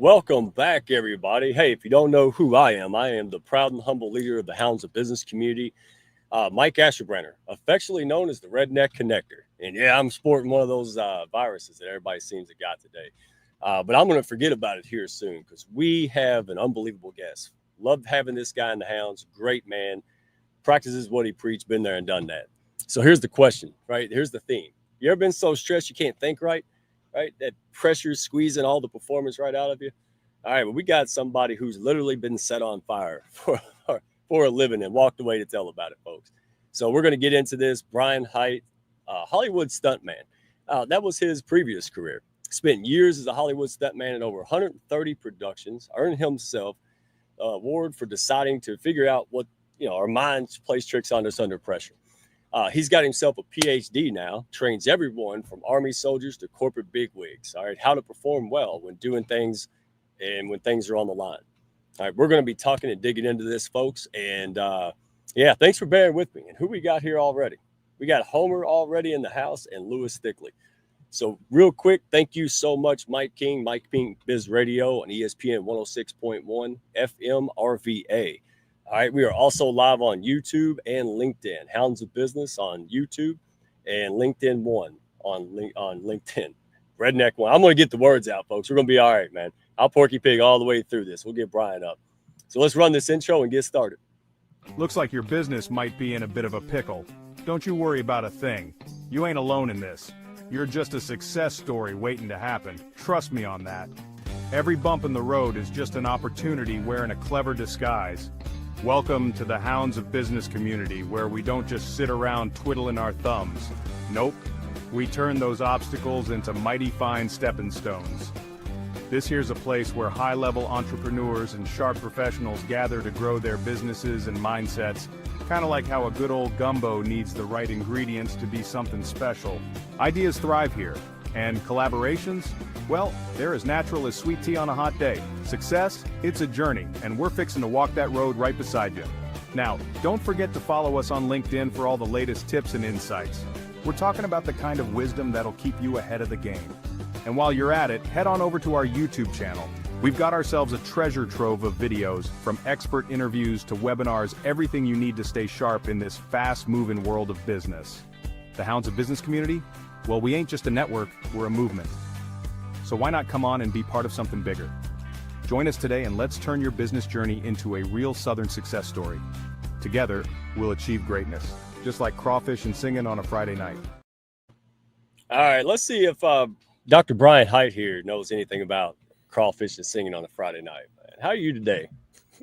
Welcome back, everybody. Hey, if you don't know who I am the proud and humble leader of the Hounds of Business community, Mike Asherbrenner, affectionately known as the Redneck Connector. And yeah, I'm sporting one of those viruses that everybody seems to got today. But I'm going to forget about it here soon because we have an unbelievable guest. Loved having this guy in the Hounds. Great man. Practices what he preached, been there and done that. So here's the question, right? Here's the theme. You ever been so stressed you can't think right? Right? That pressure squeezing all the performance right out of you. All right, well, we got somebody who's literally been set on fire for a living and walked away to tell about it, folks. So we're going to get into this. Brian Hite, Hollywood stuntman. That was his previous career. Spent years as a Hollywood stuntman in over 130 productions. Earned himself an award for deciding to figure out what, our minds plays tricks on us under pressure. He's got himself a PhD now, trains everyone from Army soldiers to corporate bigwigs, all right, how to perform well when doing things and when things are on the line. All right, we're going to be talking and digging into this, folks. And, thanks for bearing with me. And who we got here already? We got Homer already in the house and Lewis Thickley. So real quick, thank you so much, Mike King Biz Radio on ESPN 106.1 FM RVA. All right, we are also live on YouTube and LinkedIn. Hounds of Business on YouTube and LinkedIn One on LinkedIn. Redneck One. I'm going to get the words out, folks. We're going to be all right, man. I'll porky pig all the way through this. We'll get Brian up. So let's run this intro and get started. Looks like your business might be in a bit of a pickle. Don't you worry about a thing. You ain't alone in this. You're just a success story waiting to happen. Trust me on that. Every bump in the road is just an opportunity wearing a clever disguise. Welcome to the Hounds of Business community, where we don't just sit around twiddling our thumbs. Nope, we turn those obstacles into mighty fine stepping stones. This here's a place where high-level entrepreneurs and sharp professionals gather to grow their businesses and mindsets, kind of like how a good old gumbo needs the right ingredients to be something special. Ideas thrive here, and collaborations? Well, they're as natural as sweet tea on a hot day. Success? It's a journey, and we're fixing to walk that road right beside you. Now, don't forget to follow us on LinkedIn for all the latest tips and insights. We're talking about the kind of wisdom that'll keep you ahead of the game. And while you're at it, head on over to our YouTube channel. We've got ourselves a treasure trove of videos, from expert interviews to webinars, everything you need to stay sharp in this fast-moving world of business. The Hounds of Business community? Well, we ain't just a network, we're a movement. So why not come on and be part of something bigger? Join us today and let's turn your business journey into a real Southern success story. Together, we'll achieve greatness, just like crawfish and singing on a Friday night. All right, let's see if Dr. Brian Hite here knows anything about crawfish and singing on a Friday night. How are you today?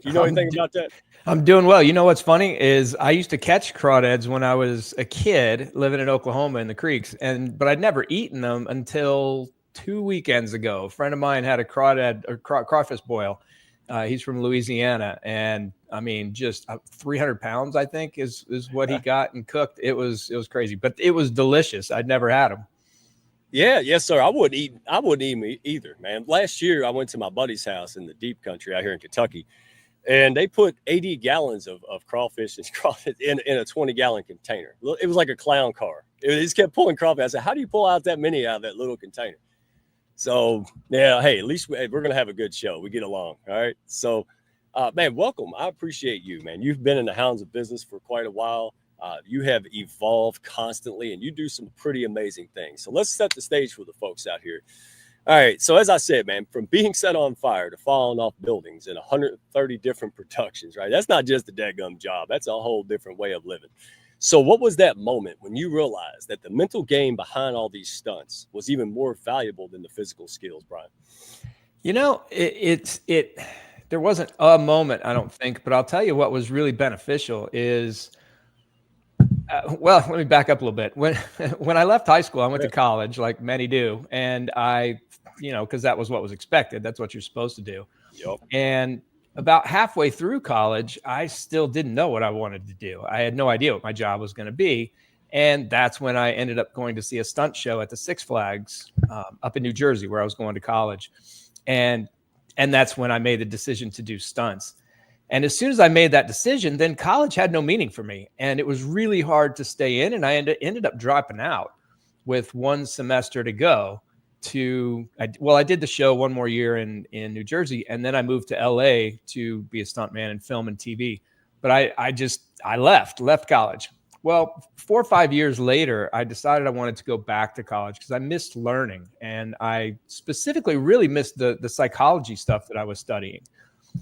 Do you know anything about that? I'm doing well. You know what's funny is I used to catch crawdads when I was a kid living in Oklahoma in the creeks, but I'd never eaten them until 2 weekends ago. A friend of mine had a crawdad or crawfish boil. He's from Louisiana, and I mean, just 300 pounds, I think, is what he got and cooked. It was crazy, but it was delicious. I'd never had them. Yeah, yes, sir. I wouldn't eat them either, man. Last year, I went to my buddy's house in the deep country out here in Kentucky, and they put 80 gallons of crawfish in a 20-gallon container. It was like a clown car. It just kept pulling crawfish. I said, how do you pull out that many out of that little container? So, yeah, hey, at least we're going to have a good show. We get along, all right? So, man, welcome. I appreciate you, man. You've been in the Hounds of Business for quite a while. You have evolved constantly, and you do some pretty amazing things. So let's set the stage for the folks out here. All right. So as I said, man, from being set on fire to falling off buildings in 130 different productions, right? That's not just a dadgum job. That's a whole different way of living. So what was that moment when you realized that the mental game behind all these stunts was even more valuable than the physical skills, Brian? You know, there wasn't a moment, I don't think, but I'll tell you what was really beneficial is well, let me back up a little bit. When I left high school, I went to college like many do. And I, because that was what was expected. That's what you're supposed to do. Yep. And about halfway through college, I still didn't know what I wanted to do. I had no idea what my job was going to be. And that's when I ended up going to see a stunt show at the Six Flags up in New Jersey, where I was going to college. And that's when I made the decision to do stunts. And as soon as I made that decision, then college had no meaning for me. And it was really hard to stay in. And I ended up dropping out with one semester to go I did the show one more year in New Jersey, and then I moved to LA to be a stuntman in film and TV. But I left college. Well, 4 or 5 years later, I decided I wanted to go back to college because I missed learning, and I specifically really missed the psychology stuff that I was studying.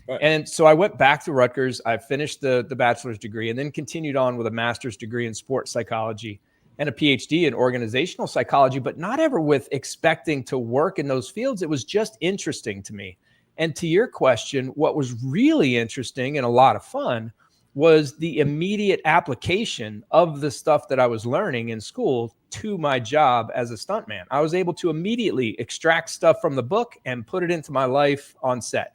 Right. And so I went back to Rutgers. I finished the bachelor's degree and then continued on with a master's degree in sports psychology and a PhD in organizational psychology, but not ever with expecting to work in those fields. It was just interesting to me. And to your question, what was really interesting and a lot of fun was the immediate application of the stuff that I was learning in school to my job as a stuntman. I was able to immediately extract stuff from the book and put it into my life on set.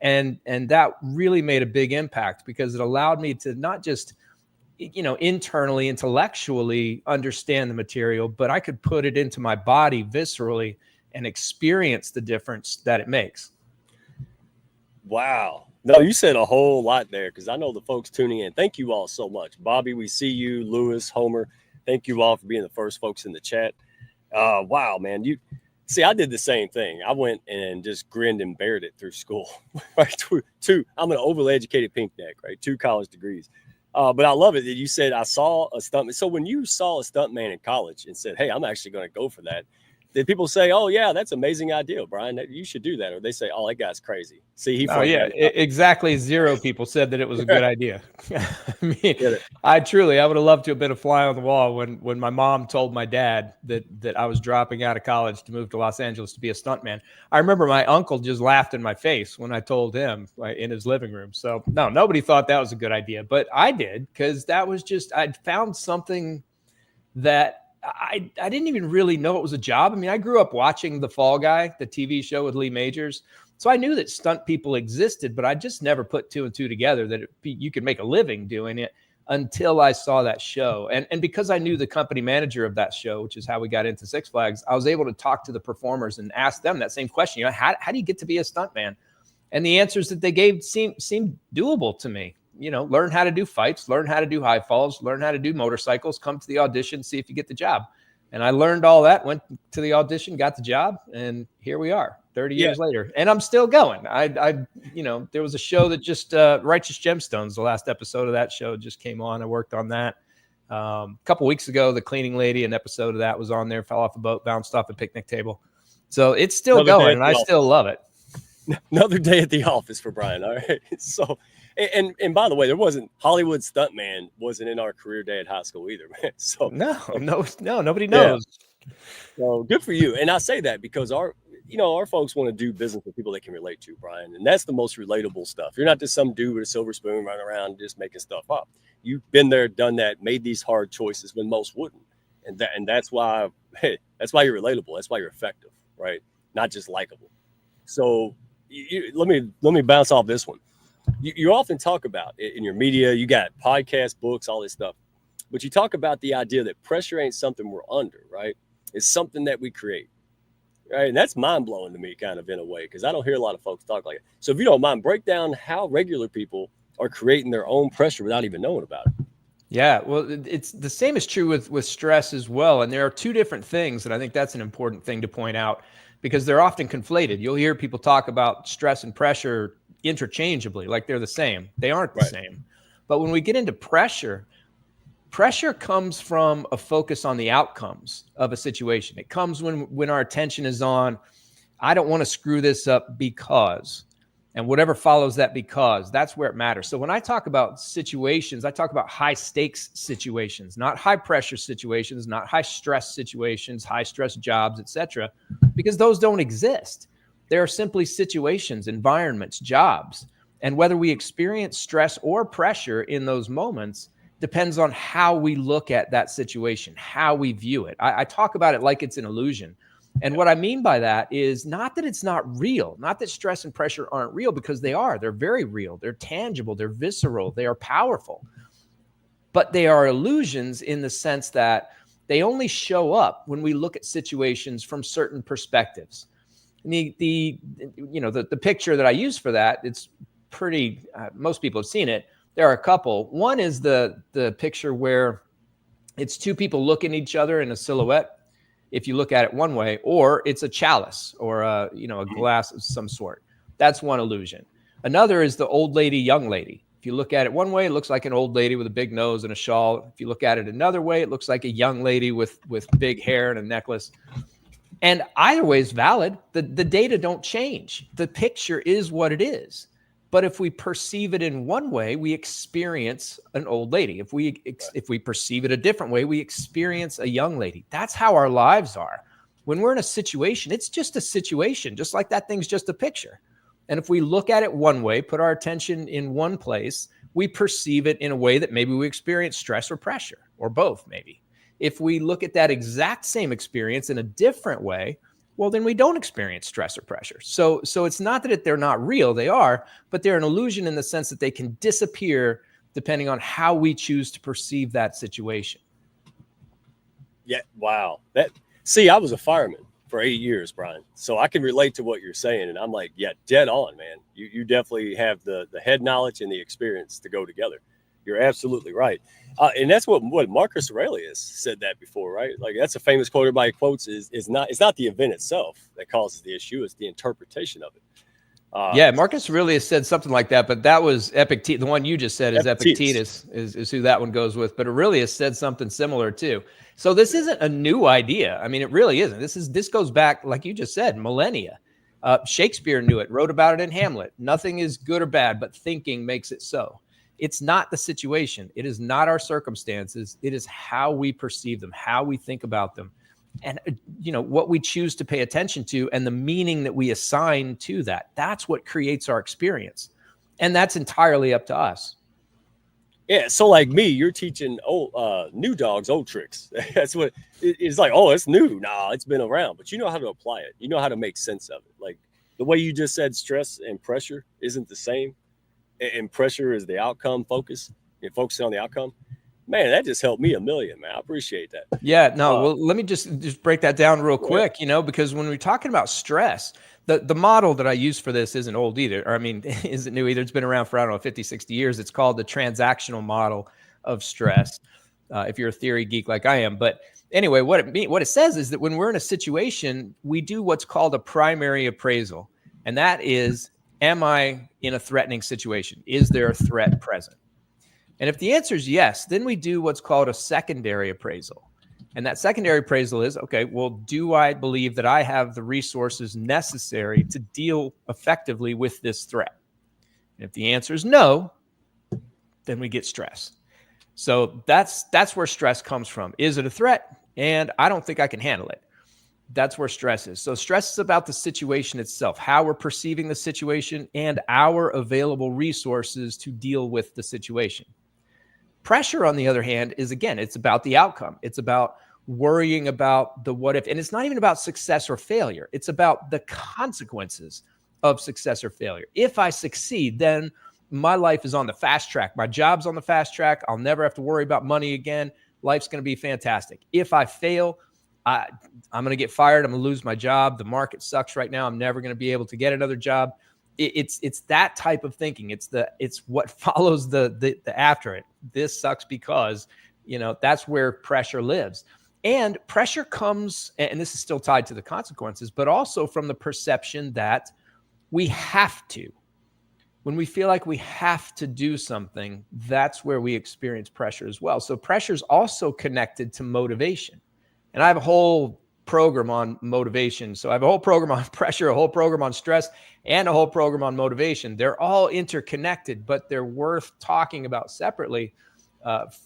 And that really made a big impact because it allowed me to not just, internally, intellectually understand the material, but I could put it into my body viscerally and experience the difference that it makes. Wow. No, you said a whole lot there because I know the folks tuning in. Thank you all so much. Bobby, we see you. Lewis, Homer, thank you all for being the first folks in the chat. Wow, man. See, I did the same thing. I went and just grinned and bared it through school. Right? I'm an overly educated pink neck, right? 2 college degrees. But I love it that you said I saw a stuntman. So when you saw a stuntman in college and said, hey, I'm actually going to go for that, did people say, oh, yeah, that's an amazing idea, Brian, you should do that? Or they say, oh, that guy's crazy. See, exactly 0 people said that it was a good idea. I mean, I would have loved to have been a fly on the wall when my mom told my dad that I was dropping out of college to move to Los Angeles to be a stuntman. I remember my uncle just laughed in my face when I told him in his living room. So no, nobody thought that was a good idea, but I did because that was just, I'd found something that I didn't even really know it was a job. I mean, I grew up watching The Fall Guy, the TV show with Lee Majors. So I knew that stunt people existed, but I just never put 2 and 2 together that you could make a living doing it until I saw that show. And because I knew the company manager of that show, which is how we got into Six Flags, I was able to talk to the performers and ask them that same question. How do you get to be a stuntman? And the answers that they gave seemed doable to me. Learn how to do fights, learn how to do high falls, learn how to do motorcycles, come to the audition, see if you get the job. And I learned all that, went to the audition, got the job, and here we are 30 years later. And I'm still going. There was a show that just Righteous Gemstones, the last episode of that show just came on. I worked on that. A couple weeks ago, The Cleaning Lady, an episode of that was on there, fell off a boat, bounced off a picnic table. So it's still going, and I still love it. Another day at the office for Brian. All right. So, and by the way, there wasn't Hollywood Stuntman wasn't in our career day at high school either, man. So no, nobody knows. Yeah. So good for you. And I say that because our folks want to do business with people they can relate to, Brian. And that's the most relatable stuff. You're not just some dude with a silver spoon running around just making stuff up. You've been there, done that, made these hard choices when most wouldn't. And that's why you're relatable. That's why you're effective, right? Not just likable. So let me bounce off this one. You often talk about in your media, you got podcasts, books, all this stuff, but you talk about the idea that pressure ain't something we're under, right? It's something that we create, right? And that's mind blowing to me, kind of in a way, because I don't hear a lot of folks talk like it. So if you don't mind, break down how regular people are creating their own pressure without even knowing about it. Yeah, well, it's the same is true with stress as well. And there are 2 different things, and I think that's an important thing to point out because they're often conflated. You'll hear people talk about stress and pressure interchangeably, like they're the same. They aren't the same. But when we get into pressure comes from a focus on the outcomes of a situation. It comes when our attention is on, I don't want to screw this up because, and whatever follows that because, that's where it matters. So when I talk about situations, I talk about high stakes situations, not high pressure situations, not high stress situations, high stress jobs, etc., because those don't exist. There are simply situations, environments, jobs. And whether we experience stress or pressure in those moments depends on how we look at that situation, how we view it. I talk about it like it's an illusion. And what I mean by that is not that it's not real, not that stress and pressure aren't real, because they are. They're very real. They're tangible. They're visceral. They are powerful. But they are illusions in the sense that they only show up when we look at situations from certain perspectives. The picture that I use for that, it's pretty, most people have seen it. There are a couple. One is the picture where it's 2 people looking at each other in a silhouette, if you look at it one way, or it's a chalice or a glass of some sort. That's one illusion. Another is the old lady, young lady. If you look at it one way, it looks like an old lady with a big nose and a shawl. If you look at it another way, it looks like a young lady with big hair and a necklace. And either way is valid. The data don't change. The picture is what it is. But if we perceive it in one way, we experience an old lady. If we perceive it a different way, we experience a young lady. That's how our lives are. When we're in a situation, it's just a situation, just like that thing's just a picture. And if we look at it one way, put our attention in one place, we perceive it in a way that maybe we experience stress or pressure, or both maybe. If we look at that exact same experience in a different way, well, then we don't experience stress or pressure. So it's not that they're not real, they are, but they're an illusion in the sense that they can disappear depending on how we choose to perceive that situation. Yeah, wow. I was a fireman for 8 years, Brian. So I can relate to what you're saying. And I'm like, yeah, dead on, man. You definitely have the head knowledge and the experience to go together. You're absolutely right. And that's what Marcus Aurelius said that before, right? Like that's a famous quote everybody quotes it's not the event itself that causes the issue, it's the interpretation of it. Marcus Aurelius said something like that, but that was Epictetus. The one you just said is Epictetus is who that one goes with. But Aurelius said something similar too. So this isn't a new idea. I mean, it really isn't. This goes back, like you just said, millennia. Shakespeare knew it, wrote about it in Hamlet. Nothing is good or bad, but thinking makes it so. It's not the situation. It is not our circumstances. It is how we perceive them, how we think about them, and what we choose to pay attention to and the meaning that we assign to that. That's what creates our experience. And that's entirely up to us. Yeah. So like me, you're teaching new dogs old tricks. That's what it's like. Oh, it's new. Nah, it's been around, but you know how to apply it. You know how to make sense of it. Like the way you just said, stress and pressure isn't the same. And pressure is the outcome focus. You're focusing on the outcome. Man, that just helped me a million, man. I appreciate that. Yeah, no, well, let me just break that down real quick, because when we're talking about stress, the model that I use for this isn't old either. Or I mean, isn't new either. It's been around for, 50, 60 years. It's called the transactional model of stress. If you're a theory geek like I am. But anyway, what it says is that when we're in a situation, we do what's called a primary appraisal. And that is, am I in a threatening situation? Is there a threat present? And if the answer is yes, then we do what's called a secondary appraisal. And that secondary appraisal is, okay, well, do I believe that I have the resources necessary to deal effectively with this threat? And if the answer is no, then we get stress. So that's where stress comes from. Is it a threat? And I don't think I can handle it. That's where stress is. So stress is about the situation itself, how we're perceiving the situation and our available resources to deal with the situation. Pressure, on the other hand, is, again, it's about the outcome. It's about worrying about the what if. And it's not even about success or failure. It's about the consequences of success or failure. If I succeed, then my life is on the fast track. My job's on the fast track. I'll never have to worry about money again. Life's going to be fantastic. If I fail, I'm going to get fired. I'm going to lose my job. The market sucks right now. I'm never going to be able to get another job. It's that type of thinking. It's what follows the after it. This sucks because, that's where pressure lives. And pressure comes, and this is still tied to the consequences, but also from the perception that we have to. When we feel like we have to do something, that's where we experience pressure as well. So pressure is also connected to motivation. And I have a whole program on motivation. So I have a whole program on pressure, a whole program on stress, and a whole program on motivation. They're all interconnected, but they're worth talking about separately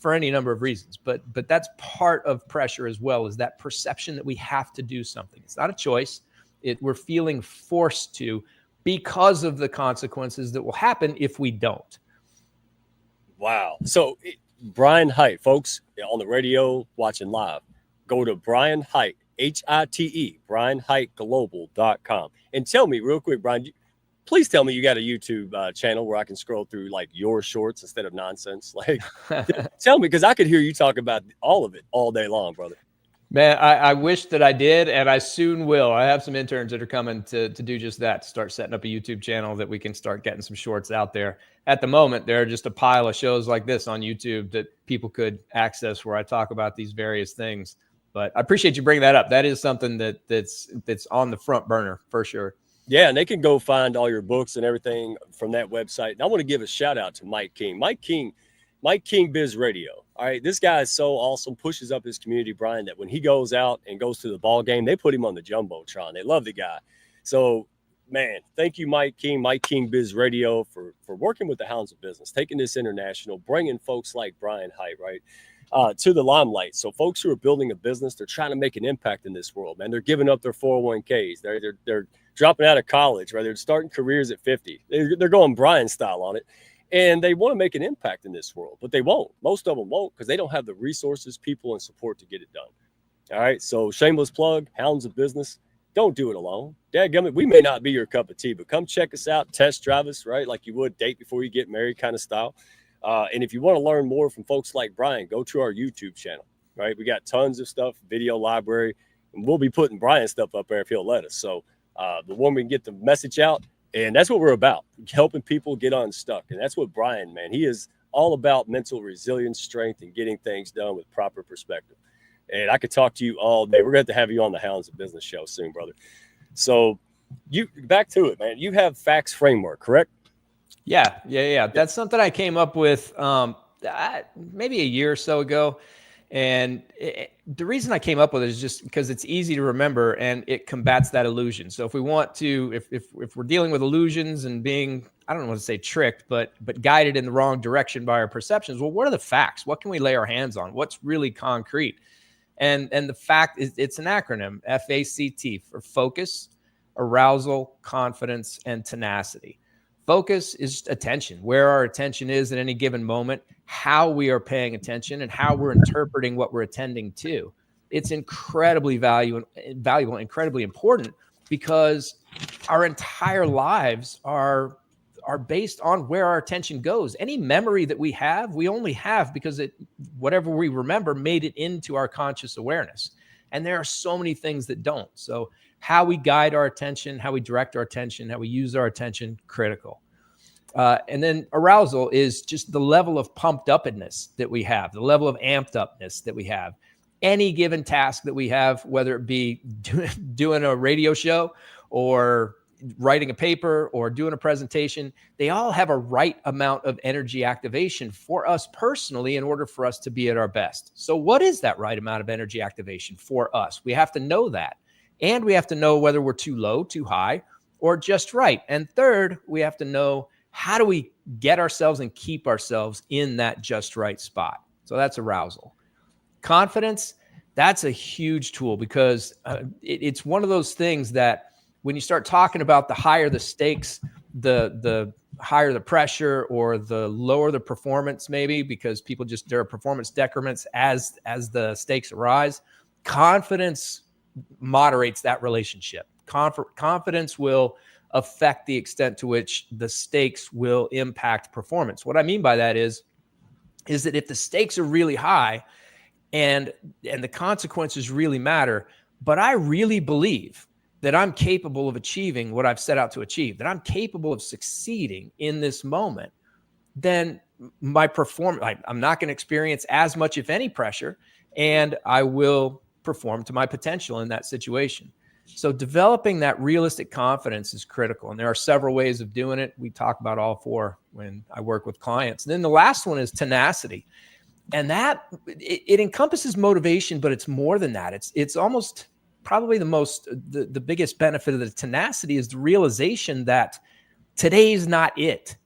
for any number of reasons. But that's part of pressure as well, is that perception that we have to do something. It's not a choice. We're feeling forced to because of the consequences that will happen if we don't. Wow. So Brian Hite, folks, on the radio, watching live, go to Brian Hite, Hite, BrianHiteGlobal.com. And tell me real quick, Brian, please tell me you got a YouTube channel where I can scroll through like your shorts instead of nonsense. Like, tell me, because I could hear you talk about all of it all day long, brother. Man, I wish that I did, and I soon will. I have some interns that are coming to do just that, to start setting up a YouTube channel that we can start getting some shorts out there. At the moment, there are just a pile of shows like this on YouTube that people could access where I talk about these various things. But I appreciate you bringing that up. That is something that's on the front burner for sure. Yeah, and they can go find all your books and everything from that website. And I want to give a shout out to Mike King. Mike King Biz Radio. All right, this guy is so awesome, pushes up his community, Brian, that when he goes out and goes to the ball game, they put him on the Jumbotron. They love the guy. So, man, thank you, Mike King Biz Radio, for working with the Hounds of Business, taking this international, bringing folks like Brian Hite, right, to the limelight. So folks who are building a business, they're trying to make an impact in this world, man. They're giving up their 401ks. They're dropping out of college, right? They're starting careers at 50. They're going Brian style on it. And they want to make an impact in this world, but they won't. Most of them won't because they don't have the resources, people, and support to get it done. All right. So shameless plug, Hounds of Business. Don't do it alone. Dadgummit, we may not be your cup of tea, but come check us out, test drive us, right? Like you would date before you get married kind of style. And if you want to learn more from folks like Brian, go to our YouTube channel, right? We got tons of stuff, video library, and we'll be putting Brian's stuff up there if he'll let us. So the one we can get the message out. And that's what we're about, helping people get unstuck. And that's what Brian, man, he is all about mental resilience, strength, and getting things done with proper perspective. And I could talk to you all day. We're going to have you on the Hounds of Business show soon, brother. So you back to it, man. You have facts framework, correct? Yeah. That's something I came up with maybe a year or so ago. And the reason I came up with it is just because it's easy to remember and it combats that illusion. So if we want to, if we're dealing with illusions and being, I don't want to say tricked, but guided in the wrong direction by our perceptions, well, what are the facts? What can we lay our hands on? What's really concrete? And the fact is, it's an acronym, FACT, for focus, arousal, confidence, and tenacity. Focus is attention, where our attention is at any given moment, how we are paying attention, and how we're interpreting what we're attending to. It's incredibly valuable, incredibly important, because our entire lives are based on where our attention goes. Any memory that we have, we only have because whatever we remember made it into our conscious awareness. And there are so many things that don't. So how we guide our attention, how we direct our attention, how we use our attention, critical. And then arousal is just the level of pumped upness that we have, the level of amped upness that we have. Any given task that we have, whether it be doing a radio show or writing a paper or doing a presentation, they all have a right amount of energy activation for us personally in order for us to be at our best. So what is that right amount of energy activation for us? We have to know that. And we have to know whether we're too low, too high, or just right. And third, we have to know, how do we get ourselves and keep ourselves in that just right spot? So that's arousal. Confidence, that's a huge tool, because it's one of those things that when you start talking about the higher the stakes, the higher the pressure, or the lower the performance, maybe because people there are performance decrements as the stakes arise. Confidence moderates that relationship. Confidence will affect the extent to which the stakes will impact performance. What I mean by that is that if the stakes are really high and the consequences really matter, but I really believe that I'm capable of achieving what I've set out to achieve, that I'm capable of succeeding in this moment, then my performance, I'm not going to experience as much, if any, pressure, and I will perform to my potential in that situation. So developing that realistic confidence is critical. And there are several ways of doing it. We talk about all four when I work with clients. And then the last one is tenacity. And that it encompasses motivation, but it's more than that. It's almost probably the biggest benefit of the tenacity is the realization that today's not it.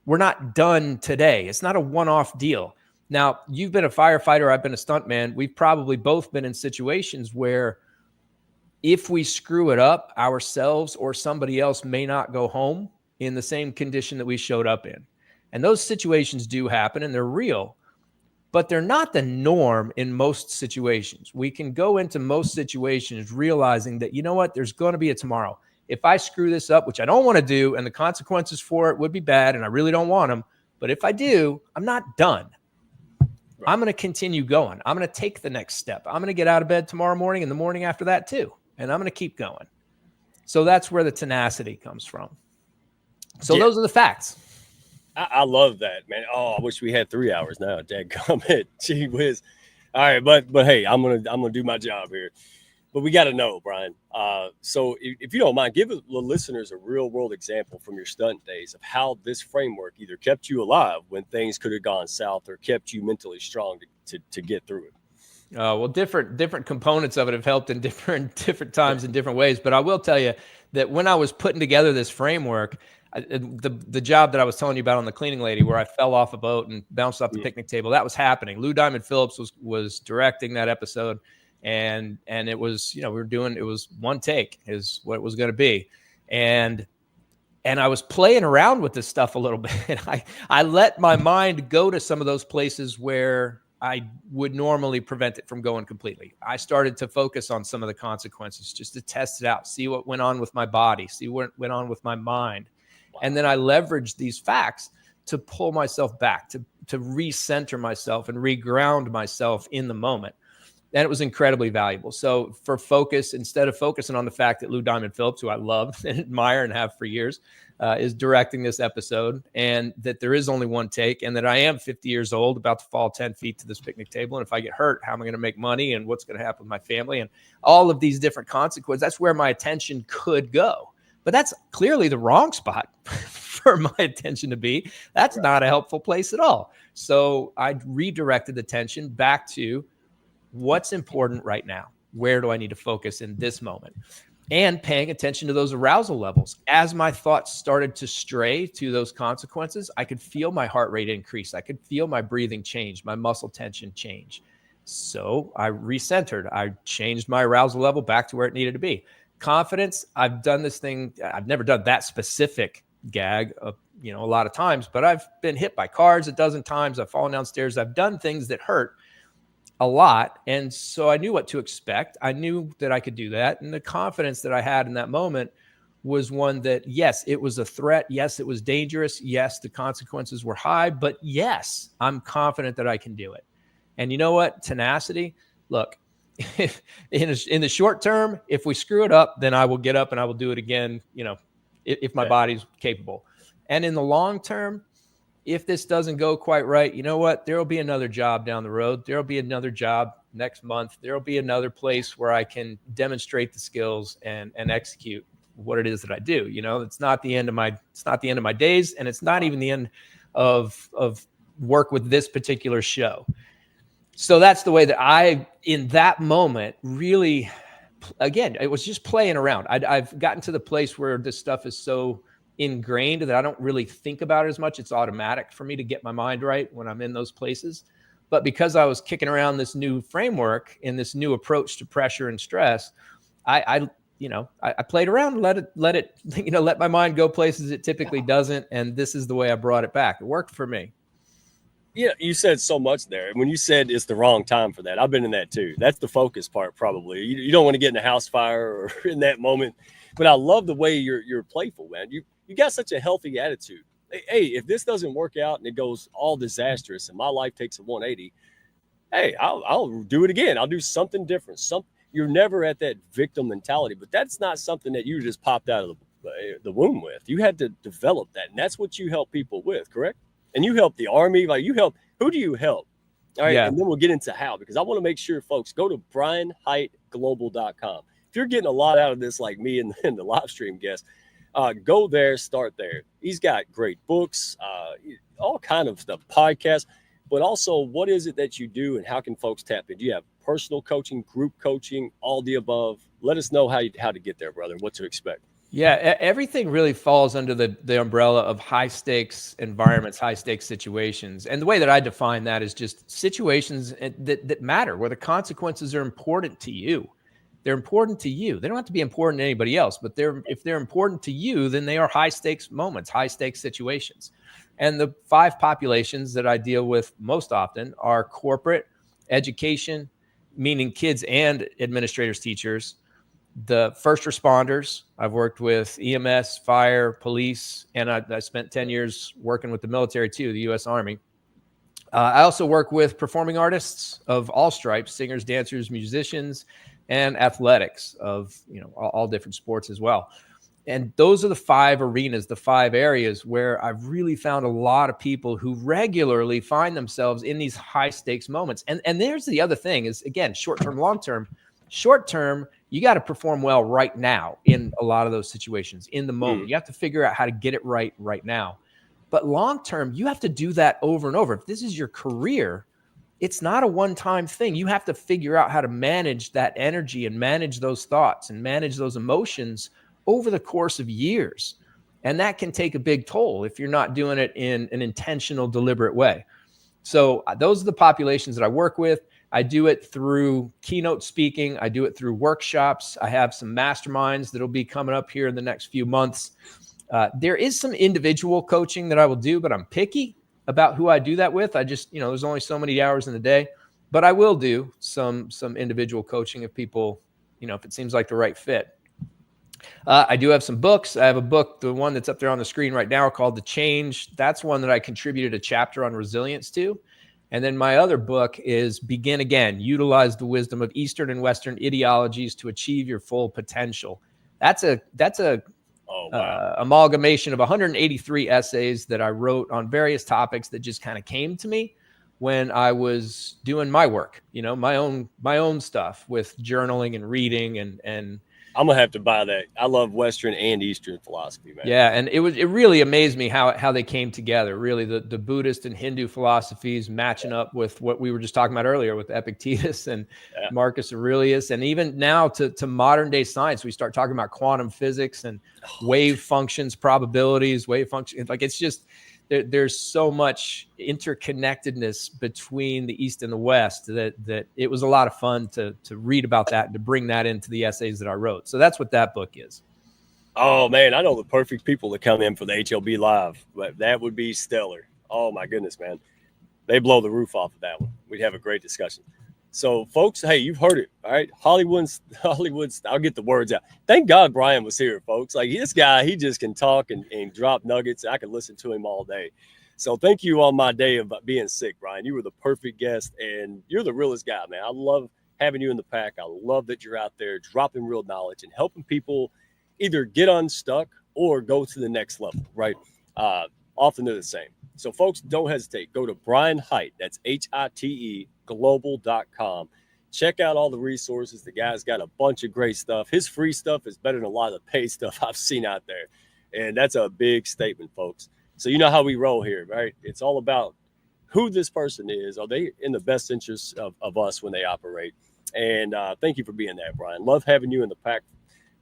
We're not done today. It's not a one-off deal. Now, you've been a firefighter, I've been a stuntman. We've probably both been in situations where if we screw it up, ourselves or somebody else may not go home in the same condition that we showed up in. And those situations do happen, and they're real, but they're not the norm in most situations. We can go into most situations realizing that, you know what, there's going to be a tomorrow. If I screw this up, which I don't want to do, and the consequences for it would be bad, and I really don't want them, but if I do, I'm not done. I'm going to continue going. I'm going to take the next step. I'm going to get out of bed tomorrow morning and the morning after that too. And I'm going to keep going. So that's where the tenacity comes from. So those are the facts. I love that, man. Oh, I wish we had 3 hours now. Dadgummit. Gee whiz. All right, but hey, I'm gonna do my job here. But we got to know, Brian. So if you don't mind, give the listeners a real world example from your stunt days of how this framework either kept you alive when things could have gone south or kept you mentally strong to get through it. Well, different components of it have helped in different times in different ways. But I will tell you that when I was putting together this framework, the job that I was telling you about on the cleaning lady, where I fell off a boat and bounced off the picnic table, that was happening. Lou Diamond Phillips was directing that episode, and it was, we were doing, it was one take is what it was going to be, and I was playing around with this stuff a little bit. I let my mind go to some of those places where I would normally prevent it from going completely. I started to focus on some of the consequences just to test it out, see what went on with my body, see what went on with my mind. Wow. And then I leveraged these facts to pull myself back, to recenter myself and reground myself in the moment. And it was incredibly valuable. So for focus, instead of focusing on the fact that Lou Diamond Phillips, who I love and admire and have for years, is directing this episode, and that there is only one take, and that I am 50 years old, about to fall 10 feet to this picnic table. And if I get hurt, how am I going to make money, and what's going to happen with my family, and all of these different consequences? That's where my attention could go. But that's clearly the wrong spot for my attention to be. That's not a helpful place at all. So I redirected the attention back to what's important right now. Where do I need to focus in this moment? And paying attention to those arousal levels. As my thoughts started to stray to those consequences, I could feel my heart rate increase. I could feel my breathing change, my muscle tension change. So I recentered. I changed my arousal level back to where it needed to be. Confidence, I've done this thing. I've never done that specific gag, a lot of times, but I've been hit by cars a dozen times. I've fallen downstairs. I've done things that hurt a lot. And so I knew what to expect. I knew that I could do that. And the confidence that I had in that moment was one that, yes, it was a threat. Yes, it was dangerous. Yes, the consequences were high, but yes, I'm confident that I can do it. And you know what? Tenacity. Look, in the short term, if we screw it up, then I will get up and I will do it again, if my body's capable. And in the long term, if this doesn't go quite right, you know what? There'll be another job down the road. There'll be another job next month. There'll be another place where I can demonstrate the skills and execute what it is that I do. It's not the end of my days, and it's not even the end of work with this particular show. So that's the way that I, in that moment, really, again, it was just playing around. I've gotten to the place where this stuff is so ingrained that I don't really think about it as much. It's automatic for me to get my mind right when I'm in those places. But because I was kicking around this new framework and this new approach to pressure and stress, I played around and let it, let my mind go places it typically doesn't. And this is the way I brought it back. It worked for me. Yeah, you said so much there. When you said it's the wrong time for that, I've been in that too. That's the focus part, probably. You don't want to get in a house fire or in that moment. But I love the way you're playful, man. You got such a healthy attitude. Hey, if this doesn't work out and it goes all disastrous and my life takes a 180, hey, I'll do it again. I'll do something different. You're never at that victim mentality, but that's not something that you just popped out of the womb with. You had to develop that, and that's what you help people with, correct? And you help the Army. Like, who do you help? All right, and then we'll get into how, because I want to make sure folks go to brianhiteglobal.com. If you're getting a lot out of this, like me and the live stream guest, go there, start there. He's got great books, all kind of stuff, podcasts, but also what is it that you do and how can folks tap in? Do you have personal coaching, group coaching, all the above? Let us know how to get there, brother, and what to expect. Yeah, everything really falls under the umbrella of high stakes environments, high stakes situations. And the way that I define that is just situations that matter, where the consequences are important to you. They're important to you. They don't have to be important to anybody else, but if they're important to you, then they are high stakes moments, high stakes situations. And the 5 populations that I deal with most often are corporate, education, meaning kids and administrators, teachers, the first responders. I've worked with EMS, fire, police, and I spent 10 years working with the military too, the U.S. Army. I also work with performing artists of all stripes, singers, dancers, musicians, and athletics of all different sports as well. And those are the 5 arenas, the 5 areas where I've really found a lot of people who regularly find themselves in these high stakes moments. And there's the other thing is, again, short-term, long-term. Short-term, you got to perform well right now in a lot of those situations, in the moment. You have to figure out how to get it right now. But long-term, you have to do that over and over. If this is your career, it's not a one-time thing. You have to figure out how to manage that energy and manage those thoughts and manage those emotions over the course of years. And that can take a big toll if you're not doing it in an intentional, deliberate way. So those are the populations that I work with. I do it through keynote speaking. I do it through workshops. I have some masterminds that'll be coming up here in the next few months. There is some individual coaching that I will do, but I'm picky about who I do that with. I just, there's only so many hours in the day, but I will do some individual coaching if people, if it seems like the right fit. I do have some books. I have a book, the one that's up there on the screen right now, called The Change. That's one that I contributed a chapter on resilience to. And then my other book is Begin Again, Utilize the Wisdom of Eastern and Western Ideologies to Achieve Your Full Potential. That's a amalgamation of 183 essays that I wrote on various topics that just kind of came to me when I was doing my work, my own stuff with journaling and reading and I'm gonna have to buy that. I love Western and Eastern philosophy, man. Yeah, and it really amazed me how they came together. Really, the Buddhist and Hindu philosophies matching up with what we were just talking about earlier with Epictetus and Marcus Aurelius, and even now to modern day science, we start talking about quantum physics and wave functions, probabilities, wave functions. Like it's just there's so much interconnectedness between the East and the West that it was a lot of fun to read about that and to bring that into the essays that I wrote. So that's what that book is. Oh man, I know the perfect people to come in for the HLB Live, but that would be stellar. Oh my goodness, man. They blow the roof off of that one. We'd have a great discussion. So folks, hey, you've heard it. All right. Hollywood's, I'll get the words out. Thank God Brian was here, folks. Like this guy, he just can talk and drop nuggets. I can listen to him all day. So thank you on my day of being sick, Brian. You were the perfect guest and you're the realest guy, man. I love having you in the pack. I love that you're out there dropping real knowledge and helping people either get unstuck or go to the next level, right? Often they're the same. So folks, don't hesitate. Go to Brian Hite. That's HITE global.com. Check out all the resources. The guy's got a bunch of great stuff. His free stuff is better than a lot of the paid stuff I've seen out there. And that's a big statement, folks. So you know how we roll here, right? It's all about who this person is. Are they in the best interest of us when they operate? And thank you for being there, Brian. Love having you in the pack.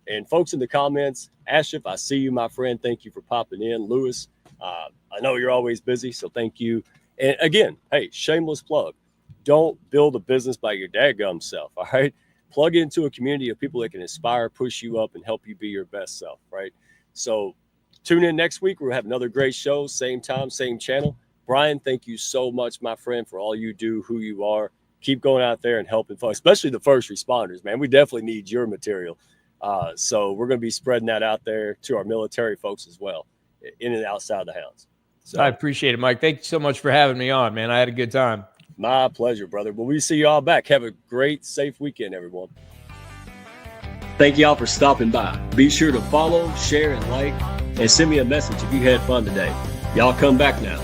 And folks in the comments, Ashif, I see you, my friend. Thank you for popping in. Lewis, I know you're always busy, so thank you. And again, hey, shameless plug. Don't build a business by your dadgum self, all right? Plug into a community of people that can inspire, push you up, and help you be your best self, right? So tune in next week. We'll have another great show, same time, same channel. Brian, thank you so much, my friend, for all you do, who you are. Keep going out there and helping folks, especially the first responders, man. We definitely need your material. So we're going to be spreading that out there to our military folks as well, in and outside the hounds. So I appreciate it, Mike. Thank you so much for having me on, man. I had a good time. My pleasure, brother. Well, we see you all back. Have a great, safe weekend, everyone. Thank y'all for stopping by. Be sure to follow, share, and like, and send me a message if you had fun today. Y'all come back now.